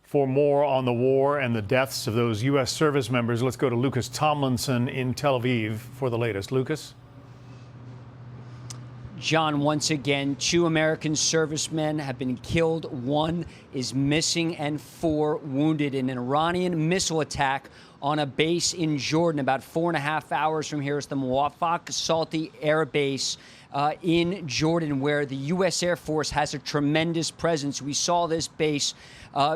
For more on the war and the deaths of those U.S. service members, let's go to Lucas Tomlinson in Tel Aviv for the latest. Lucas? John, once again, 2 American servicemen have been killed, 1 is missing, and 4 wounded in an Iranian missile attack on a base in Jordan. About 4.5 hours from here is the Muwafaq Salti Air Base in Jordan, where the U.S. Air Force has a tremendous presence. We saw this base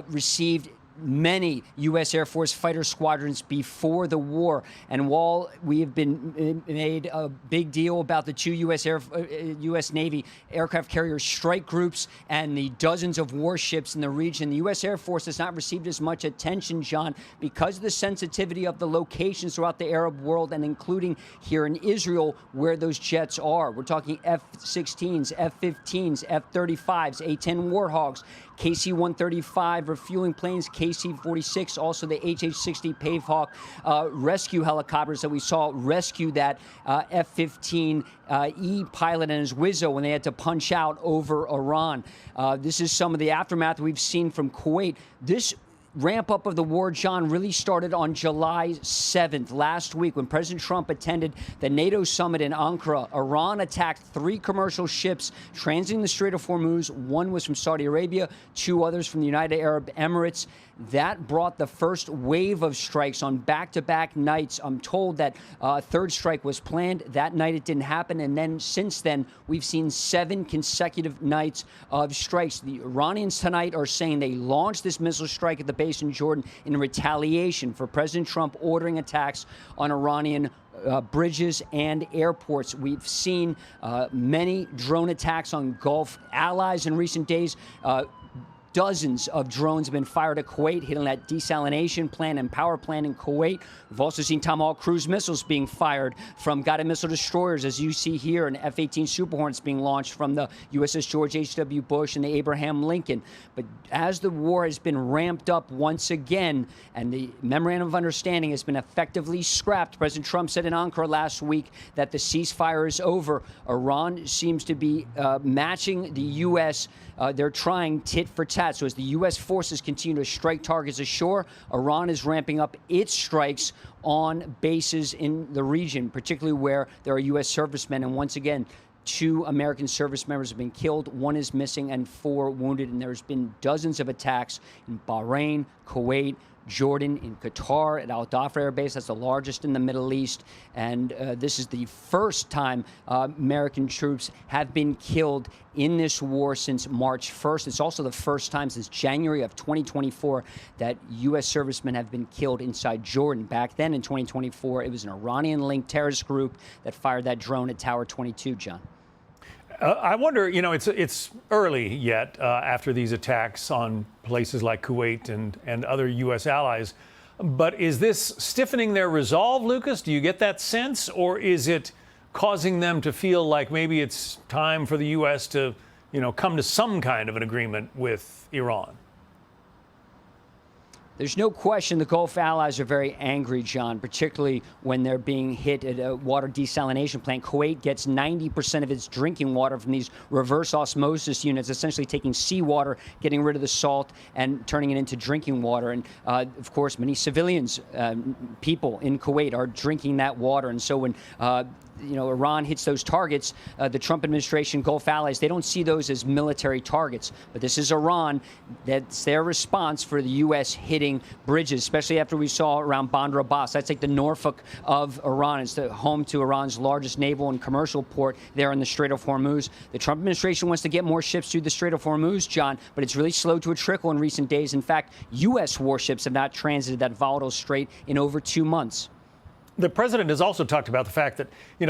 received many U.S. Air Force fighter squadrons before the war. And while we have been made a big deal about the 2 U.S. Navy aircraft carrier strike groups and the dozens of warships in the region, the U.S. Air Force has not received as much attention, John, because of the sensitivity of the locations throughout the Arab world, and including here in Israel, where those jets are. We're talking F-16s, F-15s, F-35s, A-10 Warhogs, KC-135 refueling planes, KC-46, also the HH-60 Pavehawk rescue helicopters that we saw rescue that F-15E pilot and his Wizzo when they had to punch out over Iran. This is some of the aftermath we've seen from Kuwait. This ramp up of the war, John, really started on July 7th, last week, when President Trump attended the NATO summit in Ankara. Iran attacked 3 commercial ships transiting the Strait of Hormuz. 1 was from Saudi Arabia, 2 others from the United Arab Emirates. That brought the first wave of strikes on back-to-back nights. I'm told that a 3rd strike was planned. That night it didn't happen. And then since then, we've seen 7 consecutive nights of strikes. The Iranians tonight are saying they launched this missile strike at the base in Jordan in retaliation for President Trump ordering attacks on Iranian bridges and airports. We've seen many drone attacks on Gulf allies in recent days. Dozens of drones have been fired at Kuwait, hitting that desalination plant and power plant in Kuwait. We've also seen Tomahawk cruise missiles being fired from guided missile destroyers, as you see here, and F-18 Super Hornets being launched from the USS George H.W. Bush and the Abraham Lincoln. But as the war has been ramped up once again, and the Memorandum of Understanding has been effectively scrapped, President Trump said in Ankara last week that the ceasefire is over. Iran seems to be matching the U.S. They're trying tit for tat. So as the U.S. forces continue to strike targets ashore, Iran is ramping up its strikes on bases in the region, particularly where there are U.S. servicemen. And once again, 2 American service members have been killed, 1 is missing, and 4 wounded. And there's been dozens of attacks in Bahrain, Kuwait, Jordan, in Qatar at Al Dhafra Air Base. That's the largest in the Middle East. And this is the first time American troops have been killed in this war since March 1st. It's also the first time since January of 2024 that U.S. servicemen have been killed inside Jordan. Back then in 2024, it was an Iranian-linked terrorist group that fired that drone at Tower 22, John. I wonder, it's early yet after these attacks on places like Kuwait and other U.S. allies. But is this stiffening their resolve, Lucas? Do you get that sense? Or is it causing them to feel like maybe it's time for the U.S. to, come to some kind of an agreement with Iran? There's no question the Gulf allies are very angry, John, particularly when they're being hit at a water desalination plant. Kuwait gets 90% of its drinking water from these reverse osmosis units, essentially taking seawater, getting rid of the salt, and turning it into drinking water. And, of course, many civilians, people in Kuwait are drinking that water. And so when Iran hits those targets, the Trump administration, Gulf allies, they don't see those as military targets. But this is Iran. That's their response for the U.S. hitting bridges, especially after we saw around Bandar Abbas. That's like the Norfolk of Iran. It's the home to Iran's largest naval and commercial port there in the Strait of Hormuz. The Trump administration wants to get more ships through the Strait of Hormuz, John, but it's really slow to a trickle in recent days. In fact, U.S. warships have not transited that volatile strait in over 2 months. The president has also talked about the fact that,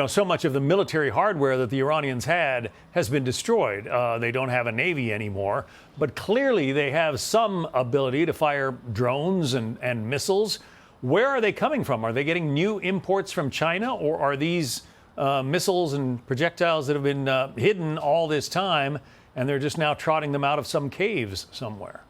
so much of the military hardware that the Iranians had has been destroyed. They don't have a navy anymore, but clearly they have some ability to fire drones and missiles. Where are they coming from? Are they getting new imports from China, or are these missiles and projectiles that have been hidden all this time, and they're just now trotting them out of some caves somewhere?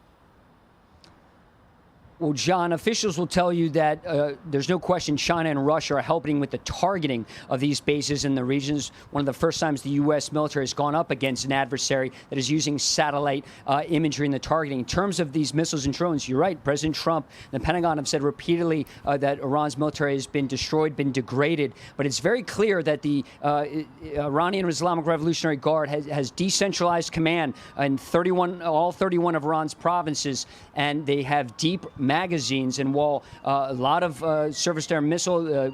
Well, John, officials will tell you that there's no question China and Russia are helping with the targeting of these bases in the regions. One of the first times the U.S. military has gone up against an adversary that is using satellite imagery in the targeting. In terms of these missiles and drones, you're right. President Trump and the Pentagon have said repeatedly that Iran's military has been destroyed, been degraded. But it's very clear that the Iranian Islamic Revolutionary Guard has decentralized command in all 31 of Iran's provinces, and they have deep magazines. And while a lot of surface-to-air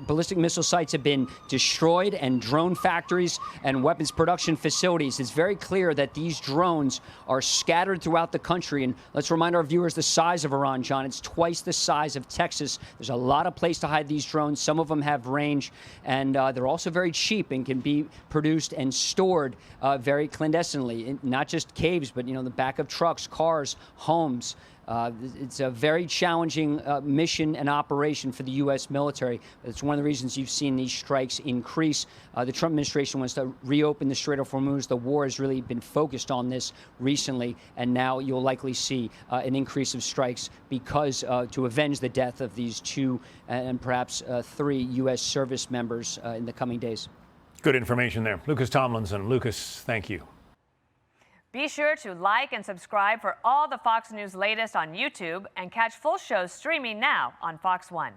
ballistic missile sites have been destroyed, and drone factories and weapons production facilities, it's very clear that these drones are scattered throughout the country. And let's remind our viewers the size of Iran, John. It's twice the size of Texas. There's a lot of place to hide these drones. Some of them have range, and they're also very cheap and can be produced and stored very clandestinely, not just caves, but the back of trucks, cars, homes. It's a very challenging mission and operation for the U.S. military. It's one of the reasons you've seen these strikes increase. The Trump administration wants to reopen the Strait of Hormuz. The war has really been focused on this recently, and now you'll likely see an increase of strikes because to avenge the death of these 2 and perhaps 3 U.S. service members in the coming days. Good information there. Lucas Tomlinson. Lucas, thank you. Be sure to like and subscribe for all the Fox News latest on YouTube, and catch full shows streaming now on Fox One.